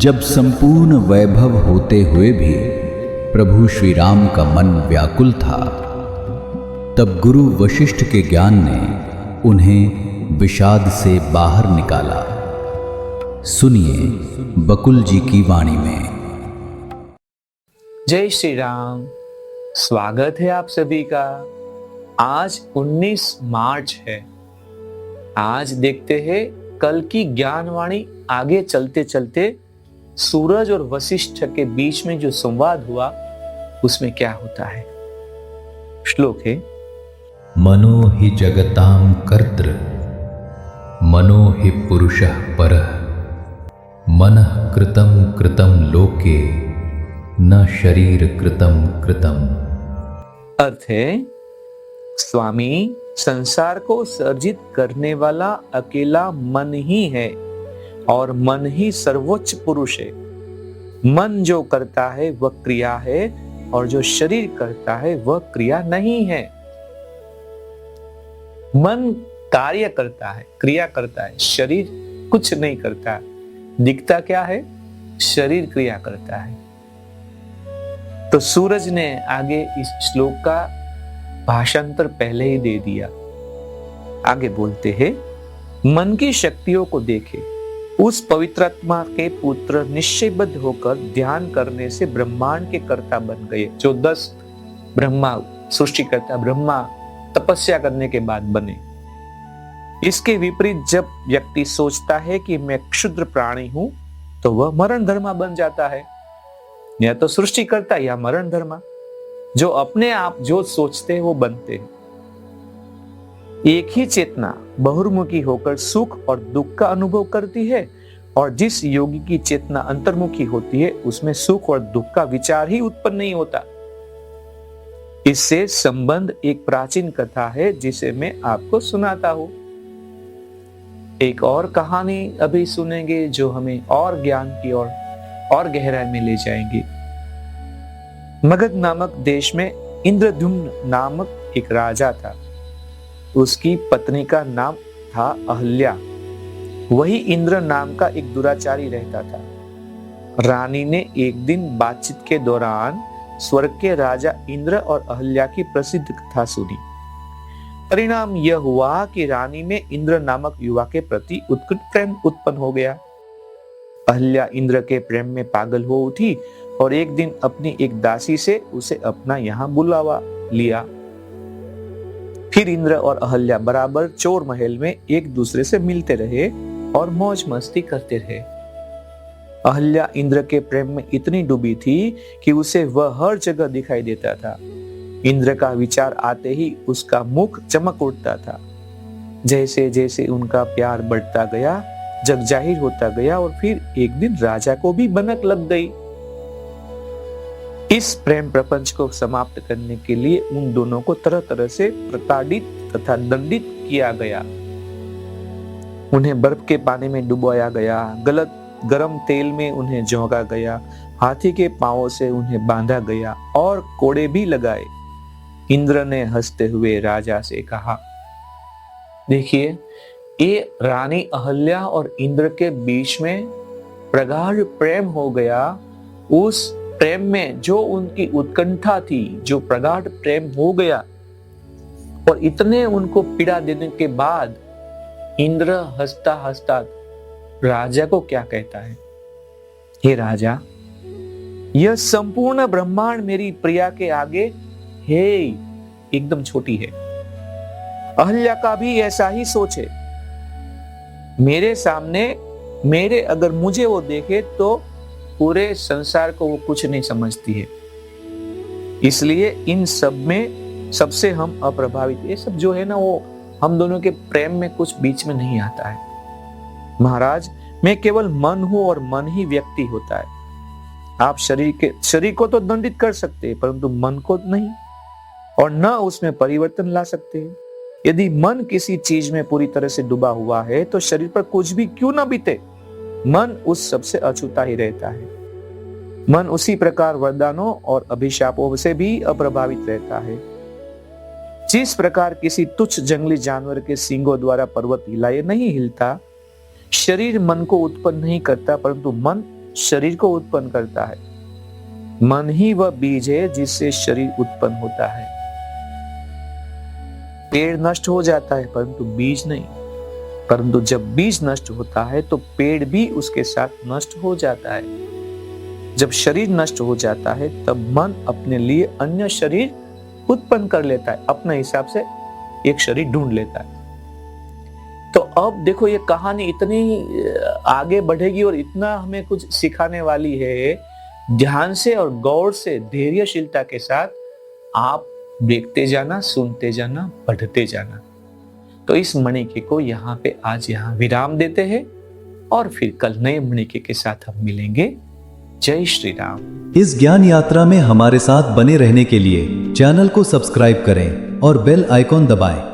जब संपूर्ण वैभव होते हुए भी प्रभु श्री राम का मन व्याकुल था, तब गुरु वशिष्ठ के ज्ञान ने उन्हें विषाद से बाहर निकाला। सुनिए बकुल जी की वाणी में। जय श्री राम। स्वागत है आप सभी का। आज 19 मार्च है। आज देखते हैं कल की ज्ञानवाणी। आगे चलते चलते सूरज और वशिष्ठ के बीच में जो संवाद हुआ उसमें क्या होता है। श्लोक है, मनो हि जगतां कर्तृ मनो हि पुरुषः परः मनः कृतं कृतं लोके न शरीर कृतं कृतं। अर्थ है, स्वामी संसार को सर्जित करने वाला अकेला मन ही है और मन ही सर्वोच्च पुरुष है। मन जो करता है वह क्रिया है और जो शरीर करता है वह क्रिया नहीं है। मन कार्य करता है, क्रिया करता है, शरीर कुछ नहीं करता। दिखता क्या है? शरीर क्रिया करता है। तो सूरज ने आगे इस श्लोक का भाषांतर पहले ही दे दिया। आगे बोलते हैं, मन की शक्तियों को देखे, उस पवित्रात्मा के पुत्र निश्चयबद्ध होकर ध्यान करने से ब्रह्मांड के कर्ता बन गए। जो 10 ब्रह्मा सृष्टिकर्ता ब्रह्मा तपस्या करने के बाद बने। इसके विपरीत जब व्यक्ति सोचता है कि मैं क्षुद्र प्राणी हूं, तो वह मरण धर्मा बन जाता है। या तो सृष्टिकर्ता या मरण धर्मा। जो अपने आप जो सोचते हैं वो बनते हैं। एक ही चेतना बहुर्मुखी होकर सुख और दुख का अनुभव करती है, और जिस योगी की चेतना अंतर्मुखी होती है उसमें सुख और दुख का विचार ही उत्पन्न नहीं होता। इससे संबंध एक प्राचीन कथा है जिसे मैं आपको सुनाता हूं। एक और कहानी अभी सुनेंगे जो हमें और ज्ञान की ओर और गहराई में ले जाएंगे। मगध नामक देश में इंद्रद्युम्न नामक एक राजा था। उसकी पत्नी का नाम था अहल्या। वही इंद्र नाम का एक दुराचारी रहता था। रानी ने एक दिन बातचीत के दौरान स्वर्ग के राजा इंद्र और अहल्या की प्रसिद्ध कथा सुनी। परिणाम यह हुआ कि रानी में इंद्र नामक युवा के प्रति उत्कट प्रेम उत्पन्न हो गया। अहल्या इंद्र के प्रेम में पागल हो उठी और एक दिन अपनी एक दासी से उसे अपना यहां बुलावा लिया। फिर इंद्र और अहल्या बराबर चोर महल में एक दूसरे से मिलते रहे और मौज मस्ती करते रहे। अहल्या इंद्र के प्रेम में इतनी डूबी थी कि उसे वह हर जगह दिखाई देता था। इंद्र का विचार आते ही उसका मुख चमक उठता था। जैसे जैसे उनका प्यार बढ़ता गया, जग जाहिर होता गया और फिर एक दिन राजा को भी भनक लग गई। इस प्रेम प्रपंच को समाप्त करने के लिए उन दोनों को तरह तरह से प्रताड़ित तथा दंडित किया गया। उन्हें बर्फ के पानी में डुबोया गया, गलत गरम तेल में उन्हें झोंका गया, हाथी के पांवों से उन्हें बांधा गया और कोड़े भी लगाए। इंद्र ने हंसते हुए राजा से कहा, देखिए, ये रानी अहल्या और इंद्र के बीच में प्रगाढ़ प्रेम हो गया। उस प्रेम में जो उनकी उत्कंठा थी, जो प्रगाढ़ प्रेम हो गया, और इतने उनको पीड़ा देने के बाद इंद्र हंसता हंसता राजा को क्या कहता है, हे राजा, यह संपूर्ण ब्रह्मांड मेरी प्रिया के आगे है, एकदम छोटी है। अहल्या का भी ऐसा ही सोच है। मेरे सामने अगर मुझे वो देखे तो पूरे संसार को वो कुछ नहीं समझती है। इसलिए इन सब में सबसे हम अप्रभावित। ये सब जो है ना, वो हम दोनों के प्रेम में कुछ बीच में नहीं आता है। महाराज, मैं केवल मन हूं और मन ही व्यक्ति होता है। आप शरीर को तो दंडित कर सकते हैं, परंतु मन को नहीं, और न उसमें परिवर्तन ला सकते हैं। यदि मन किसी चीज में पूरी तरह से डूबा हुआ है तो शरीर पर कुछ भी क्यों ना बीते, मन उस सबसे अछूता ही रहता है। मन उसी प्रकार वरदानों और अभिशापों से भी अप्रभावित रहता है। जिस प्रकार किसी तुच्छ जंगली जानवर के सींगों द्वारा पर्वत हिलाए नहीं हिलता, शरीर मन को उत्पन्न नहीं करता, परंतु मन शरीर को उत्पन्न करता है। मन ही वह बीज है जिससे शरीर उत्पन्न होता है। पेड़ नष्ट हो जाता है परंतु बीज नहीं। परंतु जब बीज नष्ट होता है तो पेड़ भी उसके साथ नष्ट हो जाता है। जब शरीर नष्ट हो जाता है तब मन अपने लिए अन्य शरीर उत्पन्न कर लेता है, अपने हिसाब से एक शरीर ढूंढ लेता है। तो अब देखो ये कहानी इतनी आगे बढ़ेगी और इतना हमें कुछ सिखाने वाली है। ध्यान से और गौर से धैर्यशीलता के साथ आप देखते जाना, सुनते जाना, पढ़ते जाना। तो इस मणिके को यहाँ पे आज यहाँ विराम देते हैं और फिर कल नए मणिके के साथ हम मिलेंगे। जय श्री राम। इस ज्ञान यात्रा में हमारे साथ बने रहने के लिए चैनल को सब्सक्राइब करें और बेल आइकॉन दबाएं।